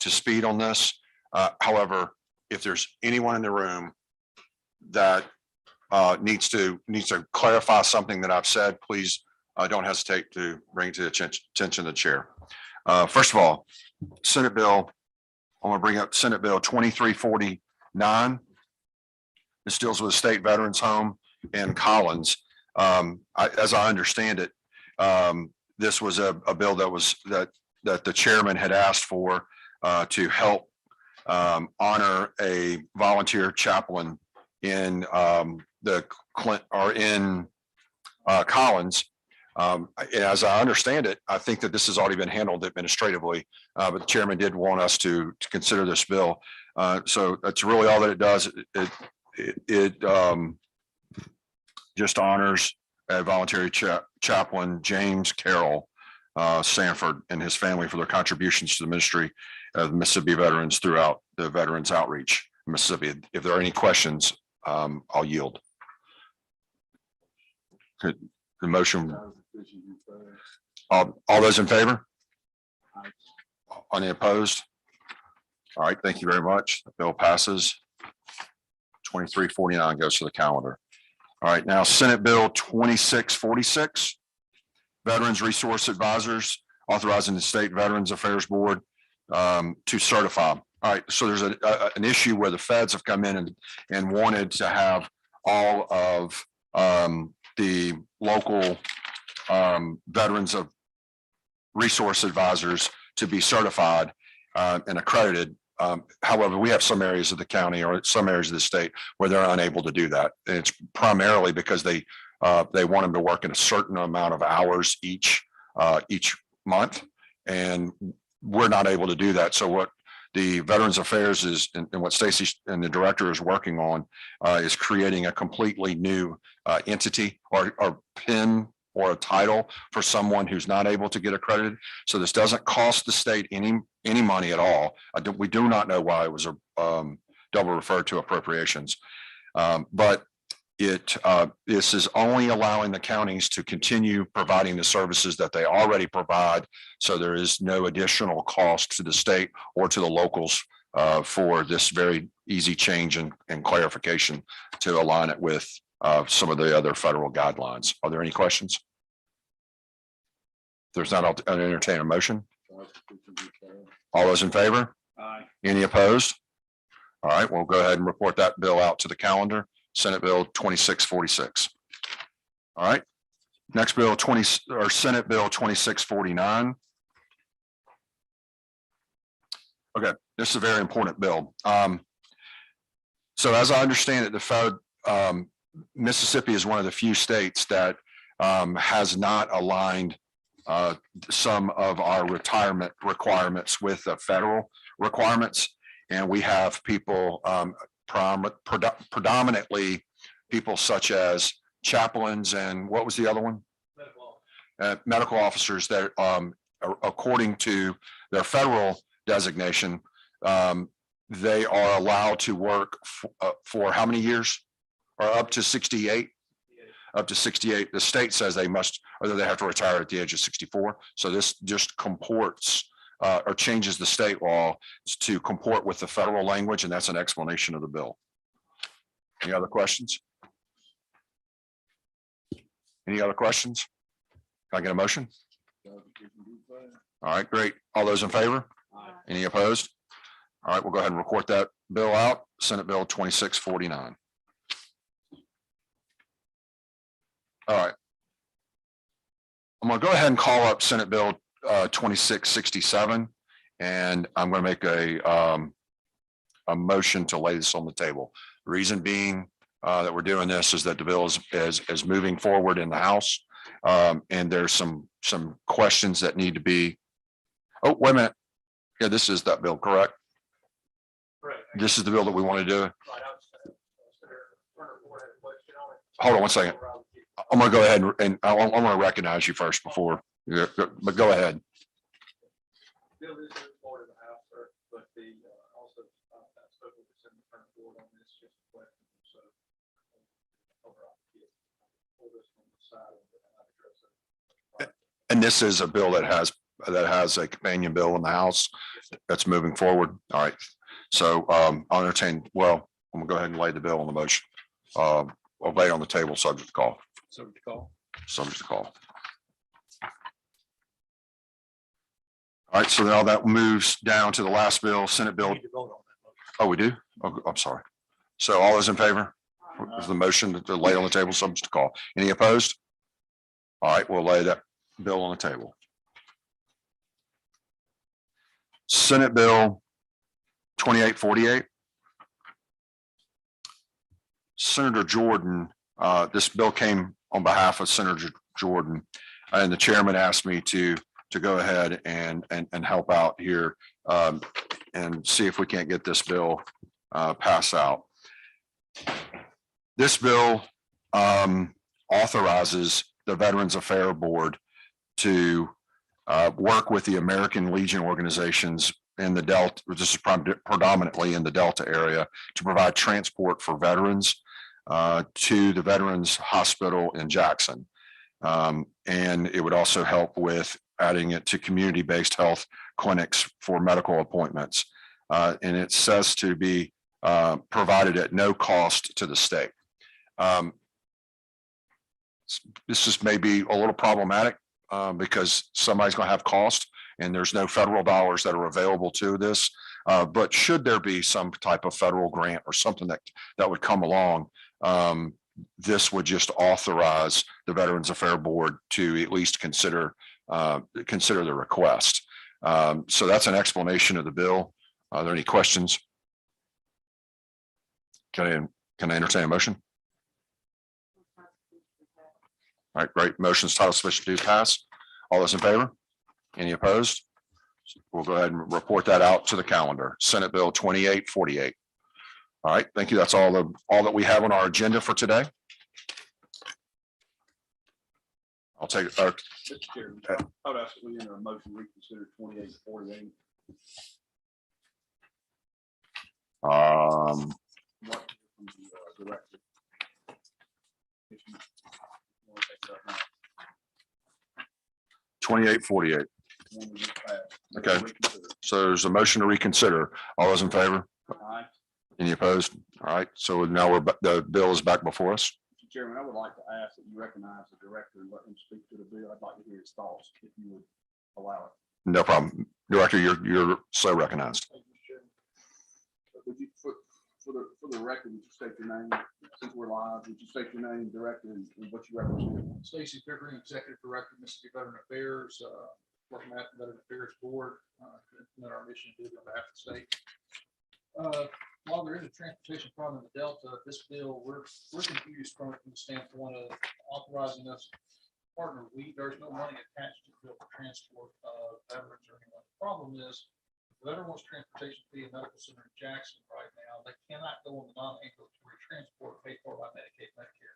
to speed on this. However, if there's anyone in the room that needs to clarify something that I've said, please don't hesitate to bring it to the attention of the chair. First of all, Senate Bill, I'm going to bring up Senate Bill 2349. This deals with a state veterans home in Collins. As I understand it, this was a bill that the chairman had asked for to help honor a volunteer chaplain in Collins. As I understand it, I think that this has already been handled administratively, but the chairman did want us to consider this bill. So that's really all that it does. It just honors a voluntary chaplain, James Carroll Sanford, and his family for their contributions to the ministry of Mississippi veterans throughout the Veterans Outreach in Mississippi. If there are any questions, I'll yield. The motion. All those in favor? Any opposed? All right, thank you very much. The bill passes. 2349 goes to the calendar. All right, now Senate Bill 2646, Veterans Resource Advisors, authorizing the State Veterans Affairs Board to certify. All right, so there's an issue where the feds have come in and wanted to have all of the local veterans of resource advisors to be certified and accredited. However, we have some areas of the county or some areas of the state where they're unable to do that. And it's primarily because they want them to work in a certain amount of hours each month, and we're not able to do that. So what the Veterans Affairs is, and what Stacy and the director is working on, is creating a completely new entity or PIN or a title for someone who's not able to get accredited. So this doesn't cost the state any money at all. We do not know why it was double referred to appropriations, but this is only allowing the counties to continue providing the services that they already provide. So there is no additional cost to the state or to the locals for this very easy change and clarification to align it with some of the other federal guidelines. Are there any questions? If there's not, I'll entertain a motion. All those in favor? Aye. Any opposed? All right, we'll go ahead and report that bill out to the calendar. Senate Bill 2646. All right, next bill Senate Bill 2649. Okay, this is a very important bill. So as I understand it, the federal Mississippi is one of the few states that has not aligned some of our retirement requirements with the federal requirements. And we have people, predominantly people such as chaplains and what was the other one? Medical officers that according to their federal designation, they are allowed to work for how many years? Or up to 68? Up to 68. The state says they must, or they have to retire at the age of 64. So this just comports or changes the state law to comport with the federal language, and that's an explanation of the bill. Any other questions? Any other questions? Can I get a motion? All right, great. All those in favor? Aye. Any opposed? All right, we'll go ahead and report that bill out. Senate Bill 2649. All right. I'm going to go ahead and call up Senate Bill 2667, and I'm going to make a motion to lay this on the table. The reason being that we're doing this is that the bill is moving forward in the House, and there's some questions that need to be. Oh, wait a minute. Yeah, this is that bill, correct? Correct. This is the bill that we want to do. Hold on one second. I'm going to go ahead and I want to recognize you first before, but go ahead. Bill, this is part of the House, sir, but also I spoke with the Senate Attorney Board on this, just a question. So pull this from the side and address it. And this is a bill that has a companion bill in the House that's moving forward. All right. So I'll entertain, well, I'm gonna go ahead and lay the bill on the motion. I'll lay it on the table, subject to call, Subject to call. subject to call. All right, so now that moves down to the last bill, Senate Bill. Need to vote on that motion. Oh, we do? Oh, I'm sorry. So all those in favor of the motion to lay on the table, subject to call. Any opposed? All right, we'll lay that bill on the table. Senate Bill 2848. Senator Jordan, this bill came on behalf of Senator Jordan, and the chairman asked me to go ahead and help out here and see if we can't get this bill passed out. This bill authorizes the Veterans Affairs Board to work with the American Legion organizations in the Delta, this is predominantly in the Delta area, to provide transport for veterans to the Veterans Hospital in Jackson. And it would also help with adding it to community-based health clinics for medical appointments. And it says to be provided at no cost to the state. This is maybe a little problematic because somebody's going to have cost and there's no federal dollars that are available to this. But should there be some type of federal grant or something that would come along, this would just authorize the Veterans Affairs Board to at least consider the request. So that's an explanation of the bill. Are there any questions? Can I entertain a motion? All right, great. Motion's title sufficient to pass. All those in favor? Any opposed? We'll go ahead and report that out to the calendar. Senate Bill 2848. All right, thank you. That's all that we have on our agenda for today. I'll take it. Mr. Chairman, I would ask that we enter a motion to reconsider 2848. Um, What from the director? If you want to take it up now. 2848. One we just passed. Okay. Reconsider. So there's a motion to reconsider. All those in favor? Aye. Any opposed? All right, so now the bill is back before us. Mr. Chairman, I would like to ask that you recognize the director and let him speak to the bill. I'd like to hear his thoughts, if you would allow it. No problem. Director, you're so recognized. Thank you, Mr. Chairman. Would you, for the record, would you state your name, since we're live, would you state your name, director, and what you represent? Stacy Pickering, Executive Director, Mississippi Veteran Affairs, working at the Veteran Affairs Board, implement our mission on behalf of the state. While there is a transportation problem in the Delta, this bill, we're confused from the standpoint of authorizing us to partner. There's no money attached to the bill for transport veterans or anyone. The problem is, the veteran wants transportation fee in medical center in Jackson right now. They cannot go on the non-ambulatory transport paid for by Medicaid, Medicare.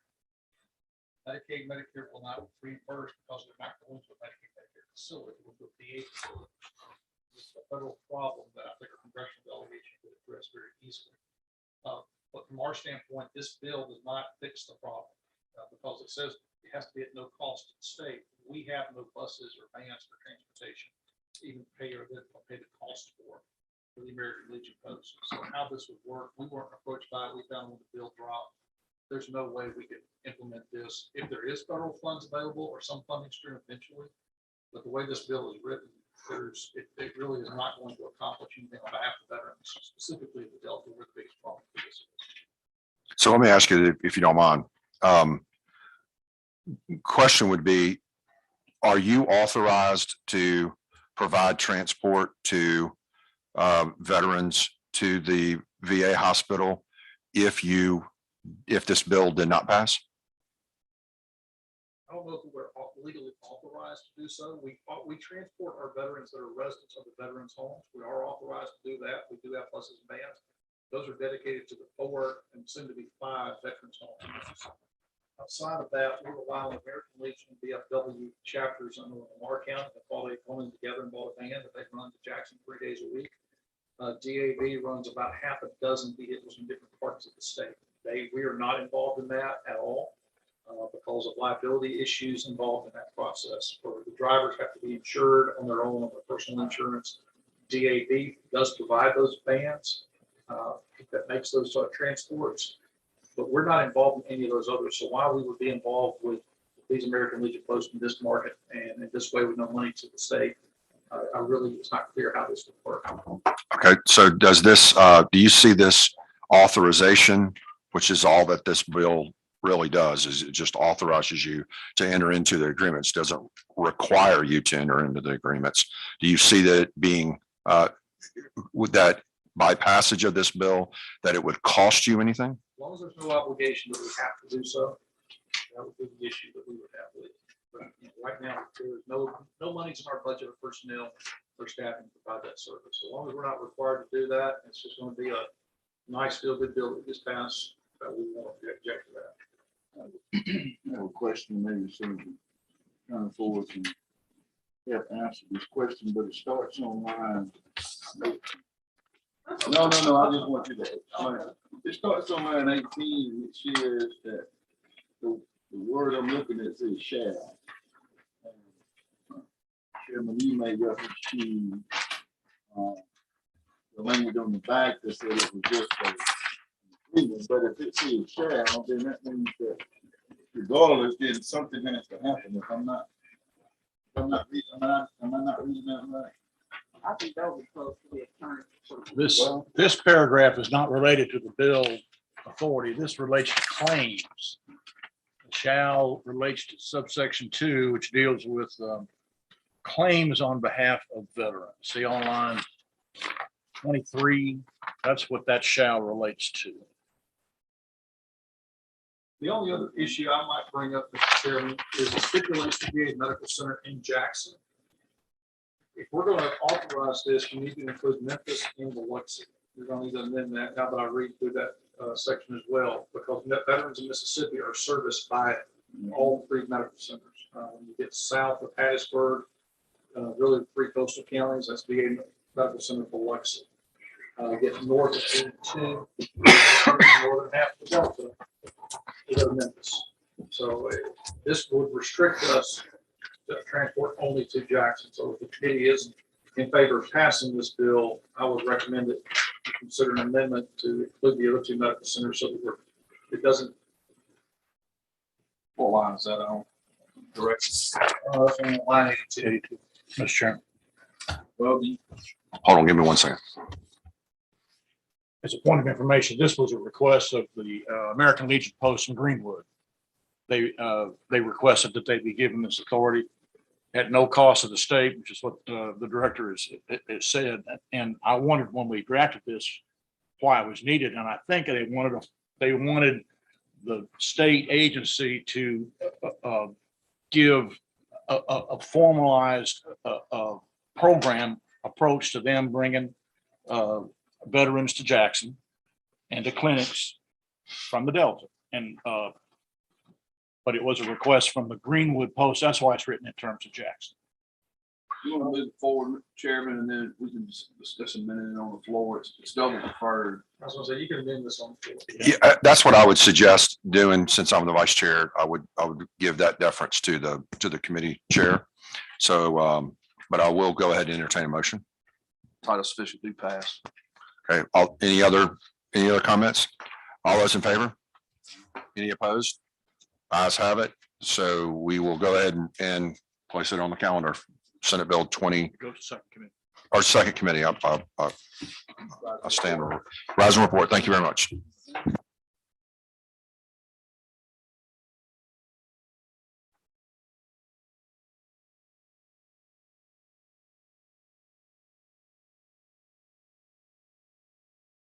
Medicaid, Medicare will not reimburse because they're not going to a Medicaid, Medicare facility. It will go to the facility. It's a federal problem that I think a congressional delegation could address very easily. But from our standpoint, this bill does not fix the problem because it says it has to be at no cost to the state. We have no buses or vans for transportation, even pay the cost for the American Legion post. So how this would work, we weren't approached by it. We found when the bill dropped, there's no way we could implement this if there is federal funds available or some funding stream eventually. But the way this bill is written, it really is not going to accomplish anything on behalf of veterans, specifically the Delta, where the biggest problem for this is. So let me ask you, if you don't mind, question would be, are you authorized to provide transport to veterans to the VA hospital if this bill did not pass? I don't know if we're legally authorized to do so. We transport our veterans that are residents of the veterans' homes. We are authorized to do that. We do have buses and vans. Those are dedicated to the 4 and soon to be 5 veterans' homes. Outside of that, we rely on American Legion VFW chapters in Lamar County. They call it coming together and bought a van that they run to Jackson 3 days a week. DAV runs about half a dozen vehicles in different parts of the state. We are not involved in that at all. Because of liability issues involved in that process, where the drivers have to be insured on their own, on their personal insurance. DAV does provide those vans that makes those transports, but we're not involved in any of those others. So why we would be involved with these American Legion posts in this market and in this way with no money to the state, I really, it's not clear how this would work. Okay, so does this, do you see this authorization, which is all that this bill really does, is it just authorizes you to enter into the agreements, doesn't require you to enter into the agreements? Do you see that it being, with that by passage of this bill, that it would cost you anything? As long as there's no obligation that we have to do so, that would be the issue that we would have with it. But right now, there's no monies in our budget or personnel for staffing to provide that service. So long as we're not required to do that, it's just going to be a nice, feel good bill that gets passed, that we won't object to that. I have a question, maybe soon, kind of forward and help answer this question, but it starts on line. No, I just want you to explain. It starts on line 18, which says that the word I'm looking at says shall. Chairman, you made reference to the language on the back that said it was just a agreement, but if it says shall, then that means that regardless, then something has to happen. If I'm not reading, am I not reading that right? I think that would be close to the attorney. This paragraph is not related to the bill authority. This relates to claims. Shall relates to subsection 2, which deals with claims on behalf of veterans. See on line 23, that's what that shall relates to. The only other issue I might bring up, Mr. Chairman, is it stipulates to be a medical center in Jackson. If we're going to authorize this, we need to include Memphis and Biloxi. We're going to need to amend that now that I read through that section as well, because veterans in Mississippi are serviced by all 3 medical centers. When you get south of Hattiesburg, really 3 coastal counties, that's VA Medical Center Biloxi. Get north of 82, northern half of the Delta, to go to Memphis. So this would restrict us to transport only to Jackson. So if the committee is in favor of passing this bill, I would recommend that you consider an amendment to include the other 2 medical centers so that it doesn't. What line is that on? Correct. On line 82. Mr. Chairman, Well, Hold on, give me 1 second. as a point of information, this was a request of the American Legion Post in Greenwood. They requested that they be given this authority at no cost to the state, which is what the director has said. And I wondered when we drafted this why it was needed, and I think they wanted the state agency to give a formalized program approach to them bringing veterans to Jackson and to clinics from the Delta. And but it was a request from the Greenwood Post. That's why it's written in terms of Jackson. you want to move forward, Chairman, and then we can discuss a minute on the floor. It's double deferred. I was going to say, you can amend this on the floor. Yeah, that's what I would suggest doing. Since I'm the vice chair, I would give that deference to the committee chair. So, but I will go ahead and entertain a motion. Title sufficient to pass. Okay, any other comments? All those in favor? Any opposed? Ayes have it. So we will go ahead and place it on the calendar. Senate Bill 20, Go to second committee. or second committee. I stand. Rise and report. Thank you very much.